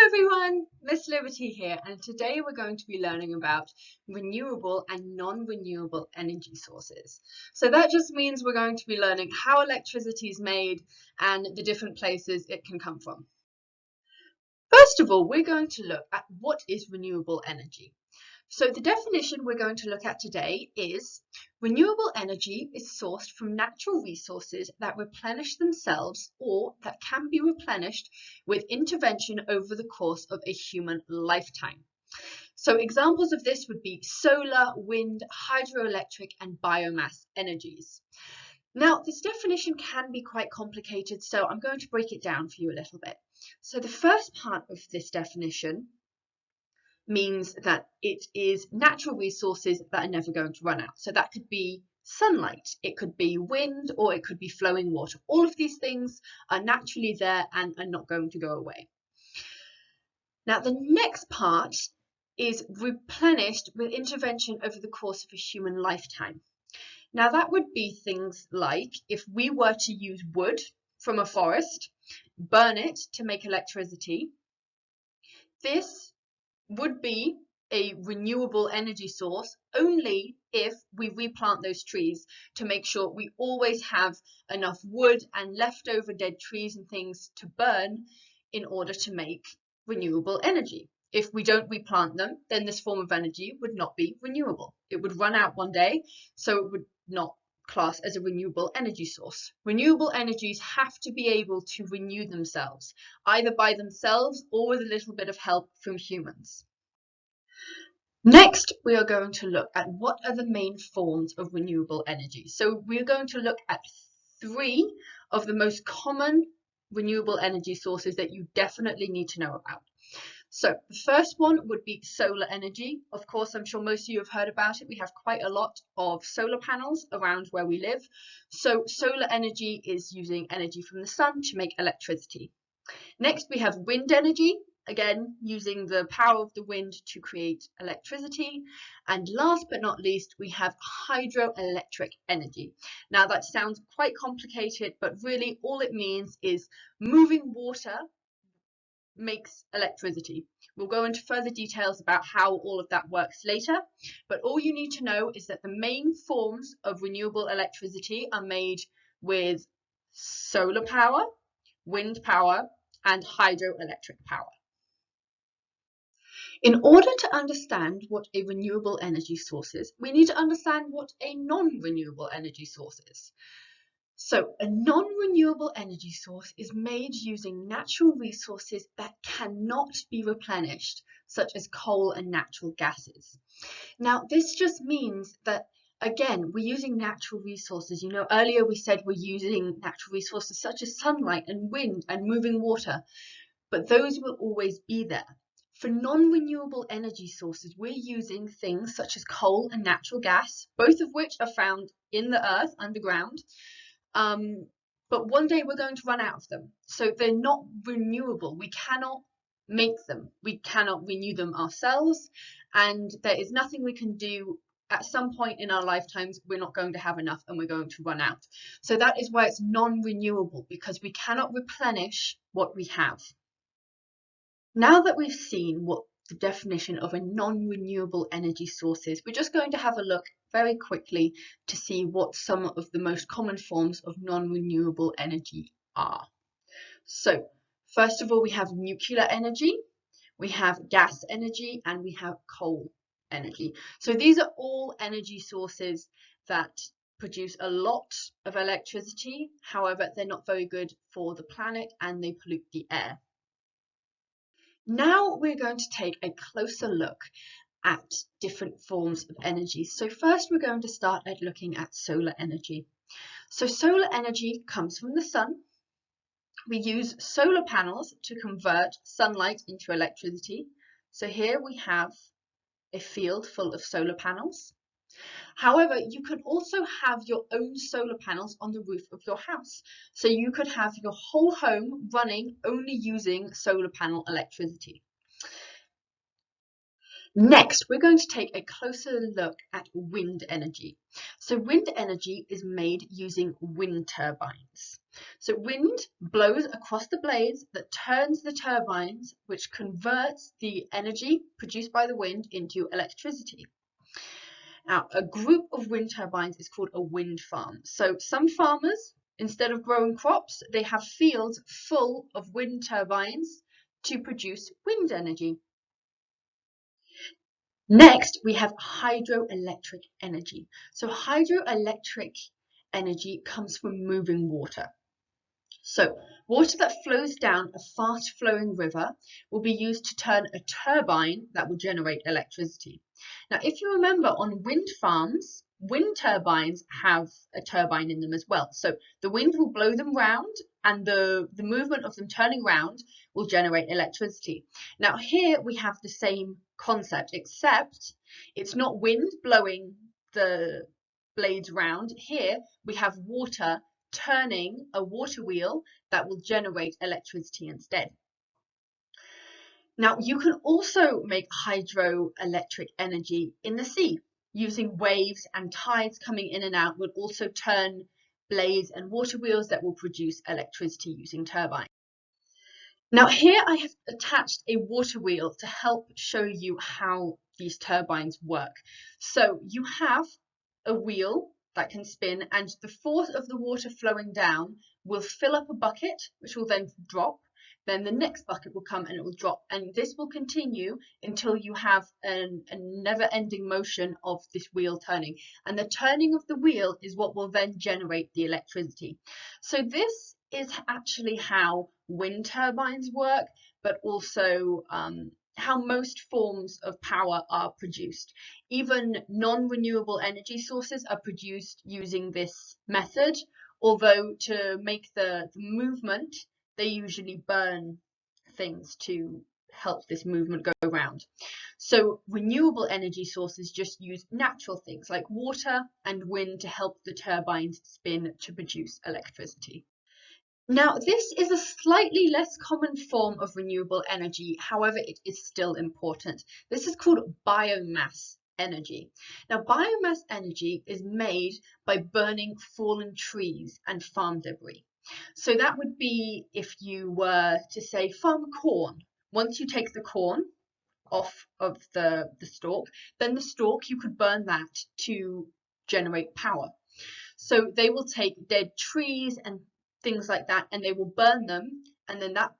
Hello everyone, Miss Liberty here, and today we're going to be learning about renewable and non-renewable energy sources. So that just means we're going to be learning how electricity is made and the different places it can come from. First of all, we're going to look at what is renewable energy. So the definition we're going to look at today is renewable energy is sourced from natural resources that replenish themselves or that can be replenished with intervention over the course of a human lifetime. So examples of this would be solar, wind, hydroelectric, and biomass energies. Now, this definition can be quite complicated, so I'm going to break it down for you a little bit. So the first part of this definition means that it is natural resources that are never going to run out. So that could be sunlight, it could be wind, or it could be flowing water. All of these things are naturally there and are not going to go away. Now, the next part is replenished with intervention over the course of a human lifetime. Now, that would be things like if we were to use wood from a forest, burn it to make electricity, this would be a renewable energy source only if we replant those trees to make sure we always have enough wood and leftover dead trees and things to burn in order to make renewable energy. If we don't replant them, then this form of energy would not be renewable. It would run out one day, so it would not class as a renewable energy source. Renewable energies have to be able to renew themselves, either by themselves or with a little bit of help from humans. Next, we are going to look at what are the main forms of renewable energy. So we're going to look at 3 of the most common renewable energy sources that you definitely need to know about. So the first one would be solar energy. Of course, I'm sure most of you have heard about it. We have quite a lot of solar panels around where we live. So solar energy is using energy from the sun to make electricity. Next, we have wind energy, again, using the power of the wind to create electricity. And last but not least, we have hydroelectric energy. Now, that sounds quite complicated, but really all it means is moving water makes electricity. We'll go into further details about how all of that works later, but all you need to know is that the main forms of renewable electricity are made with solar power, wind power, and hydroelectric power. In order to understand what a renewable energy source is, we need to understand what a non-renewable energy source is. So a non-renewable energy source is made using natural resources that cannot be replenished, such as coal and natural gases. Now, this just means that, again, we're using natural resources. You know, earlier we said we're using natural resources such as sunlight and wind and moving water, but those will always be there. For non-renewable energy sources, we're using things such as coal and natural gas, both of which are found in the earth underground. But one day we're going to run out of them. So they're not renewable. We cannot make them. We cannot renew them ourselves. And there is nothing we can do. At some point in our lifetimes, we're not going to have enough and we're going to run out. So that is why it's non-renewable, because we cannot replenish what we have. Now that we've seen what the definition of a non-renewable energy source is, we're just going to have a look very quickly to see what some of the most common forms of non-renewable energy are. So first of all, we have nuclear energy, we have gas energy, and we have coal energy. So these are all energy sources that produce a lot of electricity. However, they're not very good for the planet and they pollute the air. Now we're going to take a closer look at different forms of energy. So first we're going to start at looking at solar energy. So solar energy comes from the sun. We use solar panels to convert sunlight into electricity. So here we have a field full of solar panels. However, you can also have your own solar panels on the roof of your house. So you could have your whole home running only using solar panel electricity. Next, we're going to take a closer look at wind energy. So wind energy is made using wind turbines. So wind blows across the blades that turns the turbines, which converts the energy produced by the wind into electricity. Now, a group of wind turbines is called a wind farm. So some farmers, instead of growing crops, they have fields full of wind turbines to produce wind energy. Next, we have hydroelectric energy. So hydroelectric energy comes from moving water. So water that flows down a fast-flowing river will be used to turn a turbine that will generate electricity. Now, if you remember on wind farms, wind turbines have a turbine in them as well. So the wind will blow them round and the movement of them turning round will generate electricity. Now here we have the same concept, except it's not wind blowing the blades round. Here we have water turning a water wheel that will generate electricity instead. Now, you can also make hydroelectric energy in the sea. Using waves and tides coming in and out will also turn blades and water wheels that will produce electricity using turbines. Now here I have attached a water wheel to help show you how these turbines work. So you have a wheel that can spin, and the force of the water flowing down will fill up a bucket, which will then drop. Then the next bucket will come and it will drop, and this will continue until you have a never-ending motion of this wheel turning. And the turning of the wheel is what will then generate the electricity. So this is actually how wind turbines work, but also how most forms of power are produced. Even non-renewable energy sources are produced using this method, although to make the movement, they usually burn things to help this movement go around. So renewable energy sources just use natural things like water and wind to help the turbines spin to produce electricity. Now, this is a slightly less common form of renewable energy, however, it is still important. This is called biomass energy. Now, biomass energy is made by burning fallen trees and farm debris. So that would be if you were to say farm corn. Once you take the corn off of the stalk, then the stalk, you could burn that to generate power. So they will take dead trees and things like that, and they will burn them, and then that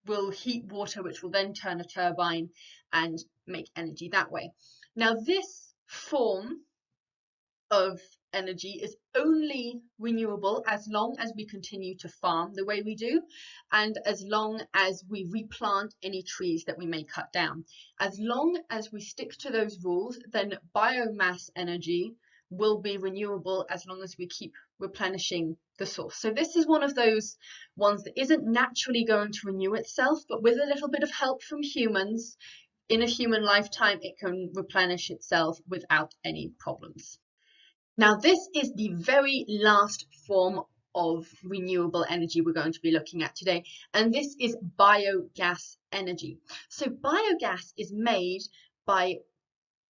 will heat water, which will then turn a turbine and make energy that way. Now, this form of energy is only renewable as long as we continue to farm the way we do, and as long as we replant any trees that we may cut down. As long as we stick to those rules, then biomass energy will be renewable as long as we keep replenishing the source. So this is one of those ones that isn't naturally going to renew itself, but with a little bit of help from humans, in a human lifetime, it can replenish itself without any problems. Now, this is the very last form of renewable energy we're going to be looking at today, and this is biogas energy. So biogas is made by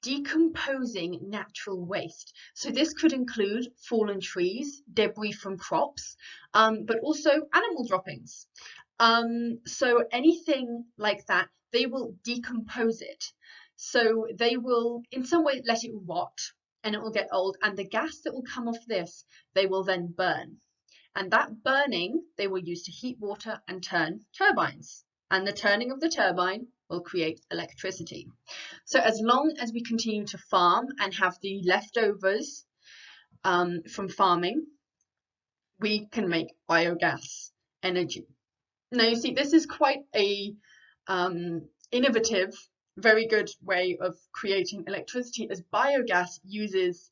decomposing natural waste. So this could include fallen trees, debris from crops, but also animal droppings. So anything like that, they will decompose it. So they will in some way let it rot and it will get old, and the gas that will come off this, they will then burn. And that burning, they will use to heat water and turn turbines. And the turning of the turbine will create electricity. So as long as we continue to farm and have the leftovers from farming, we can make biogas energy. Now you see, this is quite a innovative, very good way of creating electricity, as biogas uses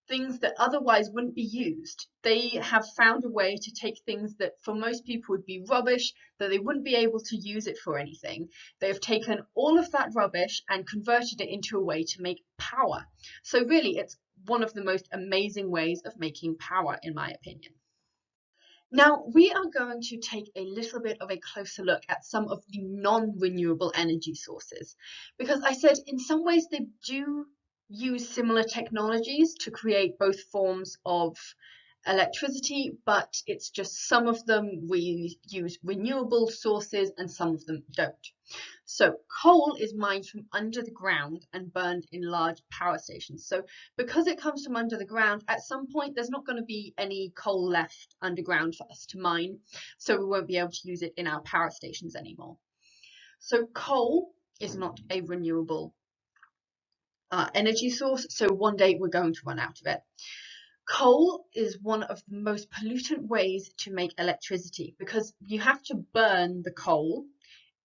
things that otherwise wouldn't be used. They have found a way to take things that for most people would be rubbish, that they wouldn't be able to use it for anything. They have taken all of that rubbish and converted it into a way to make power. So really, it's one of the most amazing ways of making power, in my opinion. Now, we are going to take a little bit of a closer look at some of the non-renewable energy sources, because I said in some ways they do use similar technologies to create both forms of electricity, but it's just some of them we use renewable sources and some of them don't. So coal is mined from under the ground and burned in large power stations. So because it comes from under the ground, at some point there's not going to be any coal left underground for us to mine, so we won't be able to use it in our power stations anymore. So coal is not a renewable energy source, so one day we're going to run out of it. Coal is one of the most pollutant ways to make electricity because you have to burn the coal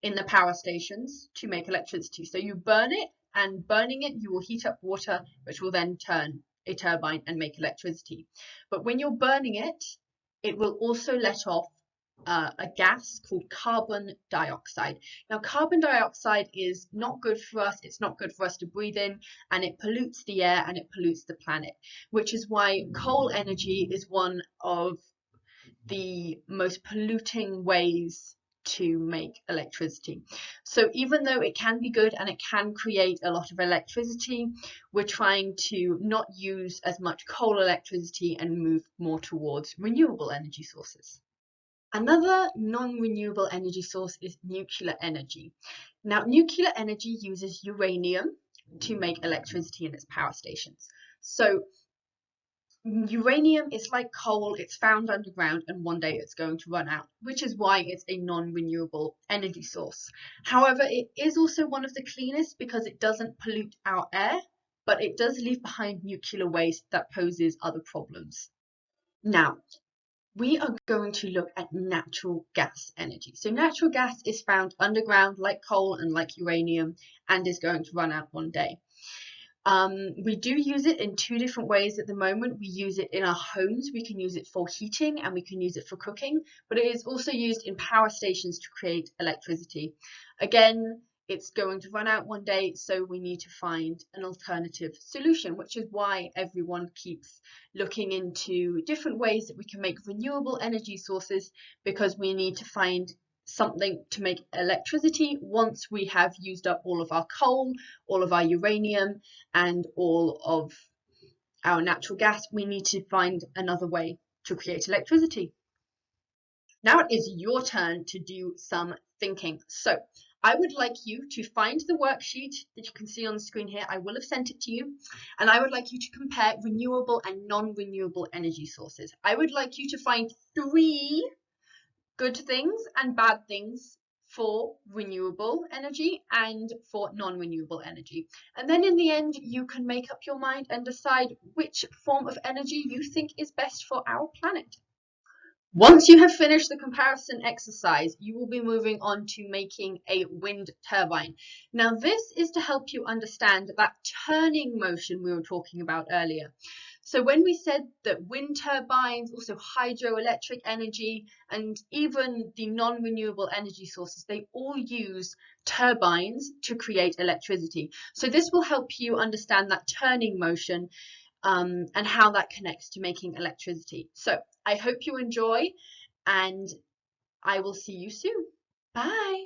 in the power stations to make electricity. So you burn it, and burning it, you will heat up water, which will then turn a turbine and make electricity. But when you're burning it, it will also let off a gas called carbon dioxide. Now, carbon dioxide is not good for us. It's not good for us to breathe in, and it pollutes the air and it pollutes the planet, which is why coal energy is one of the most polluting ways to make electricity. So even though it can be good and it can create a lot of electricity, we're trying to not use as much coal electricity and move more towards renewable energy sources. Another non-renewable energy source is nuclear energy. Now, nuclear energy uses uranium to make electricity in its power stations. So uranium is like coal, it's found underground, and one day it's going to run out, which is why it's a non-renewable energy source. However, it is also one of the cleanest because it doesn't pollute our air, but it does leave behind nuclear waste that poses other problems. Now, we are going to look at natural gas energy. So natural gas is found underground like coal and like uranium and is going to run out one day. We do use it in two different ways at the moment. We use it in our homes. We can use it for heating and we can use it for cooking, but it is also used in power stations to create electricity. Again, it's going to run out one day, so we need to find an alternative solution, which is why everyone keeps looking into different ways that we can make renewable energy sources, because we need to find something to make electricity once we have used up all of our coal, all of our uranium, and all of our natural gas. We need to find another way to create electricity. Now it is your turn to do some thinking. So I would like you to find the worksheet that you can see on the screen here. I will have sent it to you. And I would like you to compare renewable and non-renewable energy sources. I would like you to find 3 good things and bad things for renewable energy and for non-renewable energy. And then in the end, you can make up your mind and decide which form of energy you think is best for our planet. Once you have finished the comparison exercise, you will be moving on to making a wind turbine. Now, this is to help you understand that turning motion we were talking about earlier. So when we said that wind turbines, also hydroelectric energy, and even the non-renewable energy sources, they all use turbines to create electricity. So this will help you understand that turning motion and how that connects to making electricity. So I hope you enjoy, and I will see you soon. Bye.